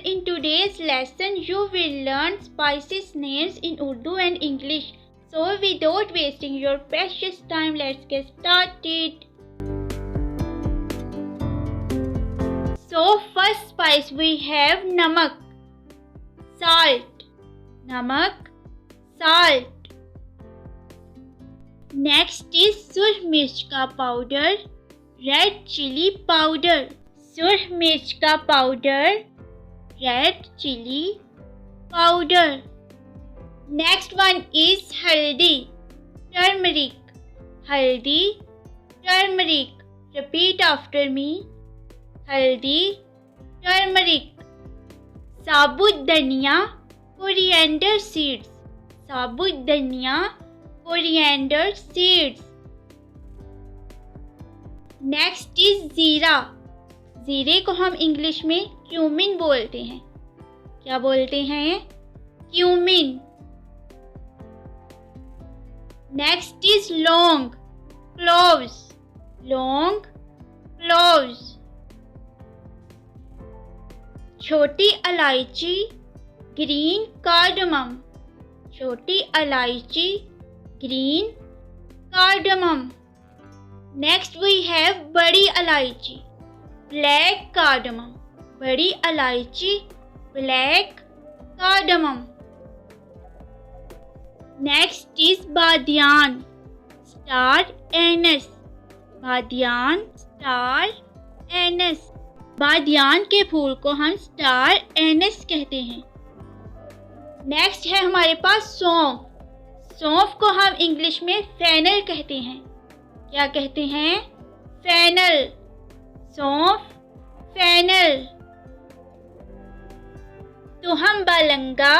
In today's lesson, you will learn spices names in Urdu and English. So without wasting your precious time, let's get started. So first spice we have namak, salt. Namak, salt. Next is surh mirch ka powder, red chili powder. surh mirch ka powder, red chili powder. Next one is haldi, turmeric. Haldi, turmeric. Repeat after me. Haldi, turmeric. Sabut dhaniya, coriander seeds. Sabut dhaniya, coriander seeds. Next is जीरा. जीरे को हम English में cumin बोलते हैं. क्या बोलते हैं? क्यूमिन. नेक्स्ट इज लौंग, क्लोव्स. लौंग, क्लोव्स. छोटी इलायची, ग्रीन कार्डमम. छोटी इलायची, green cardamom. Next we have बड़ी इलायची, ब्लैक कार्डमम. बड़ी इलायची, ब्लैक कार्डमम. नेक्स्ट इज बादियान, स्टार एनस. बादियान, स्टार एनस. बादियान के फूल को हम स्टार एनस कहते हैं. नेक्स्ट है हमारे पास सौंफ. सौंफ को हम इंग्लिश में फेनल कहते हैं. क्या कहते हैं? फेनल. सौंफ, फेनल. तुहम बलंगा,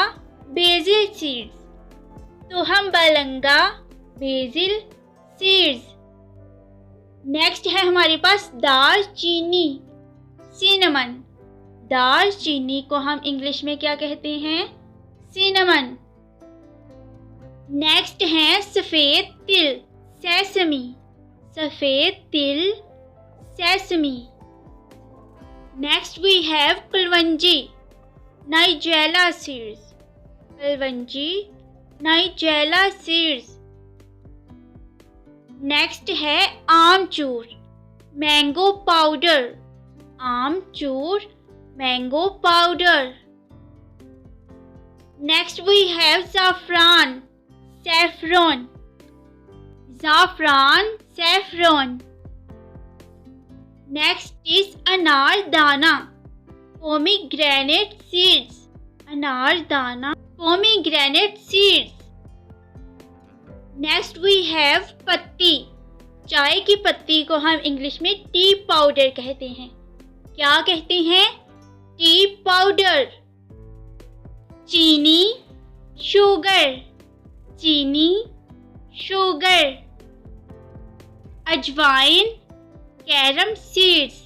बेसिल सीड्स. तुहम बलंगा, बेसिल सीड्स. नेक्स्ट है हमारे पास दालचीनी, सिनेमन. दालचीनी को हम इंग्लिश में क्या कहते हैं? सिनेमन. नेक्स्ट है सफ़ेद तिल, सेसमी. सफ़ेद तिल, सेसमी. नेक्स्ट वी हैव कलवंजी, नाइजेला सीड्स. कलवंजी, नाइजेला सीड्स. नेक्स्ट है आमचूर, मैंगो पाउडर. आमचूर, mango powder. Next we have ज़ाफ़रान, सैफ़रॉन. ज़ाफ़रान, सैफ़रॉन. नेक्स्ट इज अनारदाना, पोमीग्रेनेट सीड्स. अनारदाना, pomegranate seeds. Next we have पत्ती. चाय की पत्ती को हम इंग्लिश में टी पाउडर कहते हैं. क्या कहते हैं? T powder. चीनी, शुगर. चीनी, शुगर. अजवाइन, कैरम सीड्स.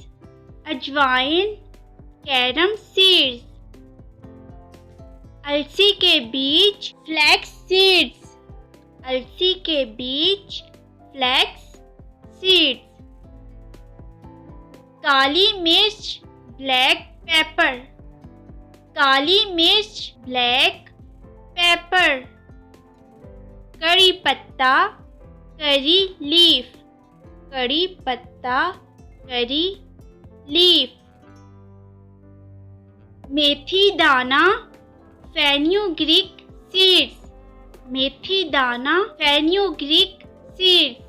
अजवाइन, कैरम सीड्स. अलसी के बीज, फ्लैक्स सीड्स. अलसी के बीज, फ्लैक्स सीड्स. काली मिर्च, ब्लैक पेपर. काली मिर्च, ब्लैक पेपर. कड़ी पत्ता, करी लीफ. कड़ी पत्ता, करी लीफ. मेथी दाना, फेन्यूग्रीक सीड्स. मेथी दाना, fenugreek seeds.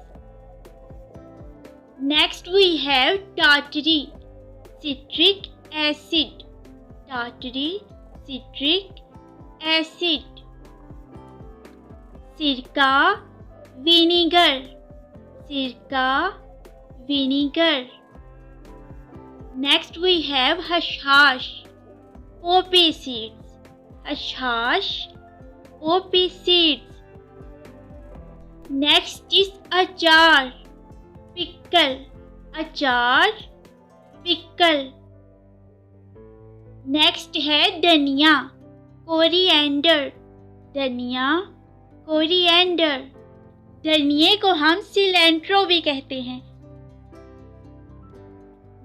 Next we have टाटरी, सिट्रिक एसिड. टाटरी, सिट्रिक एसिड. सिरका, विनीगर. सिरका, विनीगर. नेक्स्ट वी हैव हशाश, पोपी सीड्स. हशाश, पोपी सीड्स. नेक्स्ट इज अचार, पिकल. अचार, पिकल. नेक्स्ट है धनिया, कोरिएंडर. धनिया, कोरिएंडर. धनिये को हम सिलेंट्रो भी कहते हैं.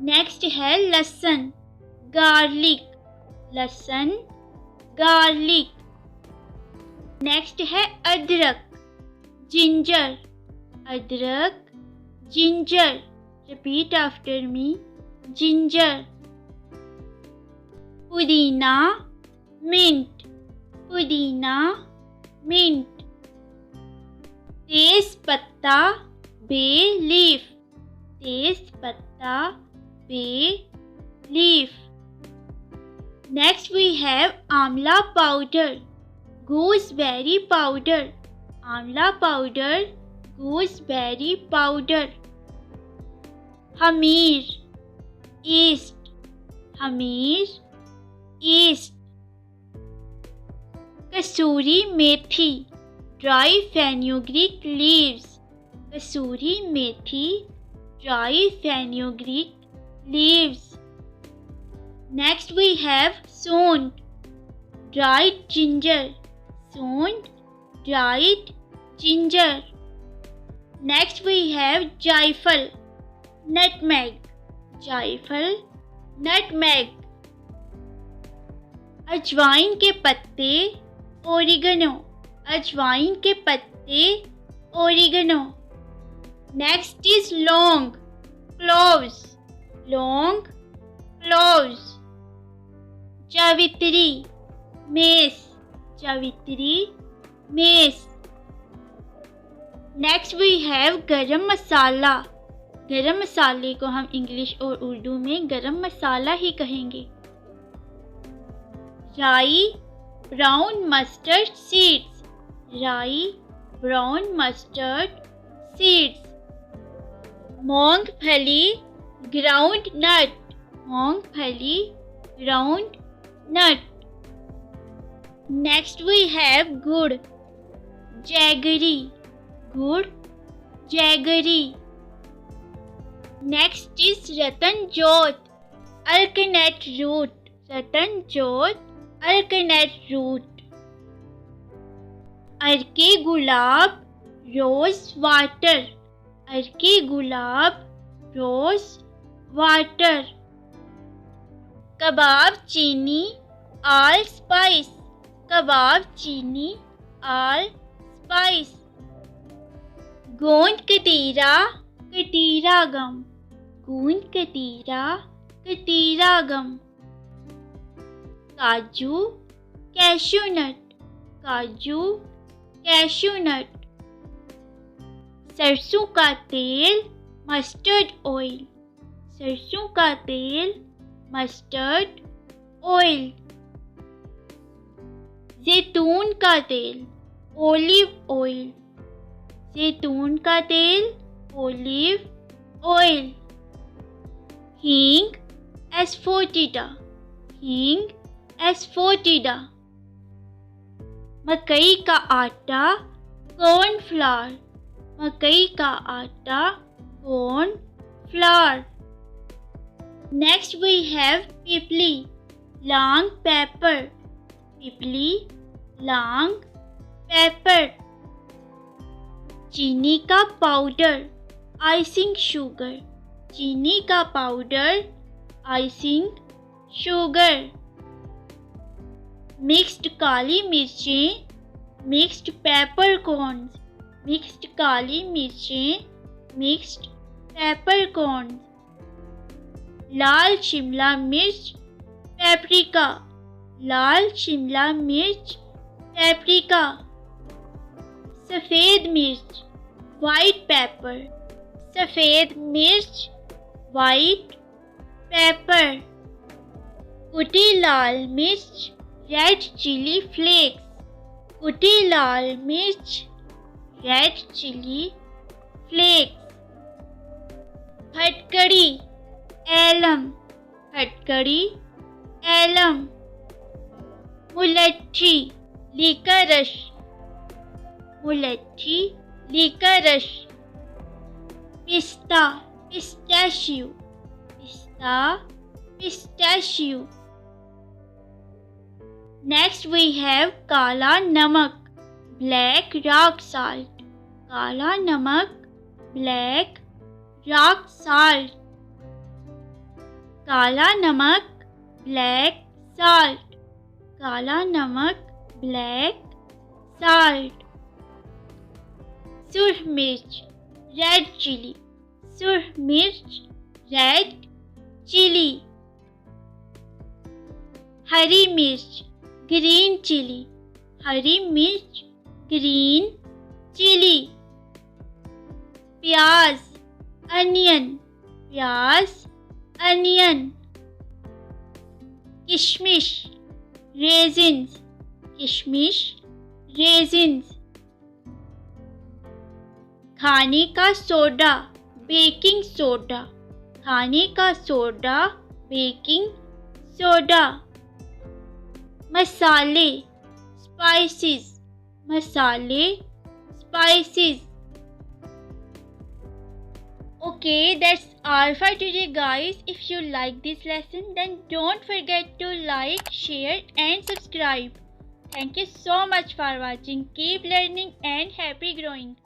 नेक्स्ट है लहसुन, गार्लिक. लहसुन, गार्लिक। नेक्स्ट है अदरक, जिंजर, अदरक, ginger. Repeat after me, ginger. पुदीना, मिंट, पुदीना, मिंट। तेज पत्ता, बे लीफ, तेज पत्ता, bay leaf. Next we have amla powder, gooseberry powder, amla powder, gooseberry powder। हमीर, ईस्ट, हमीर, yeast. Kasuri methi, dry fenugreek leaves, kasuri methi, dry fenugreek leaves. Next we have सौंठ, dried ginger, सौंठ, dried ginger. Next we have जायफल, nutmeg, जायफल, nutmeg. Ajwain के पत्ते, oregano, ajwain के पत्ते, ओरिगनो। नेक्स्ट इज लौंग, क्लोव्स, लौंग, क्लोव्स। जावित्री, मेस, जावित्री, मेस। नेक्स्ट वी हैव गरम मसाला, गरम मसाले को हम इंग्लिश और उर्दू में गरम मसाला ही कहेंगे। राई, ब्राउन मस्टर्ड सीड्स, राई, ब्राउन मस्टर्ड सीड्स। मूंगफली, ग्राउंड नट, मूंगफली, ground nut. Next we have गुड़, जैगरी, गुड़, jaggery. Next is ratan jot, alkanet root, ratan jot, alkanet root. अर्के गुलाब, रोज वाटर, अर्के गुलाब, रोज वाटर। कबाब चीनी, आल स्पाइस, कबाब चीनी, आल स्पाइस। गोंद कतीरा, कतीरा गम, गोंद कतीरा, कतीरा गम। काजू, कैश्यू नट, काजू, कैश्यू नट। सरसों का तेल, मस्टर्ड ऑयल, सरसों का तेल, मस्टर्ड ऑयल। जैतून का तेल, ओलिव ऑयल, जैतून का तेल, ओलिव ऑयल। हींग, एस्फोटिडा, हींग, एस्फोटिडा। मकई का आटा, कॉर्नफ्लावर, मकई का आटा, cornflour. Next we have pippali, long pepper, pippali, long pepper. चीनी का पाउडर, आइसिंग शुगर, चीनी का पाउडर, आइसिंग शुगर। मिक्स्ड काली मिर्चें, मिक्स्ड पेपर कॉर्न्स, मिक्स्ड काली मिर्चें, मिक्स्ड पेपर कॉर्न्स। लाल शिमला मिर्च, पेपरिका, लाल शिमला मिर्च, पेपरिका। सफ़ेद मिर्च, वाइट पेपर, सफ़ेद मिर्च, वाइट पेपर। कुटी लाल मिर्च, रेड चिली फ्लेक्स, कुटी लाल मिर्च, रेड चिली फ्लेक्स। फटकड़ी, एलम, फटकड़ी, एलम। मुलट्ठी, लीकरश, मुलट्ठी, लीकरश। पिस्ता, पिस्ताशियो, पिस्ता, पिस्ताशियो। नेक्स्ट वी हैव काला नमक, ब्लैक रॉक साल्ट, काला नमक, ब्लैक रॉक साल्ट। काला नमक, ब्लैक salt, काला नमक, black salt. सुर्ख मिर्च, red chili, सुर्ख मिर्च, red chili. हरी मिर्च, green chili, हरी मिर्च, green chili. प्याज, onion, प्याज, onion. किशमिश, raisins, किशमिश, raisins. खाने का सोडा, बेकिंग सोडा, खाने का सोडा, बेकिंग सोडा. मसाले, spices, मसाले, spices. Okay, that's all for today, guys. If you like this lesson, then don't forget to like, share and subscribe. Thank you so much for watching. Keep learning and happy growing.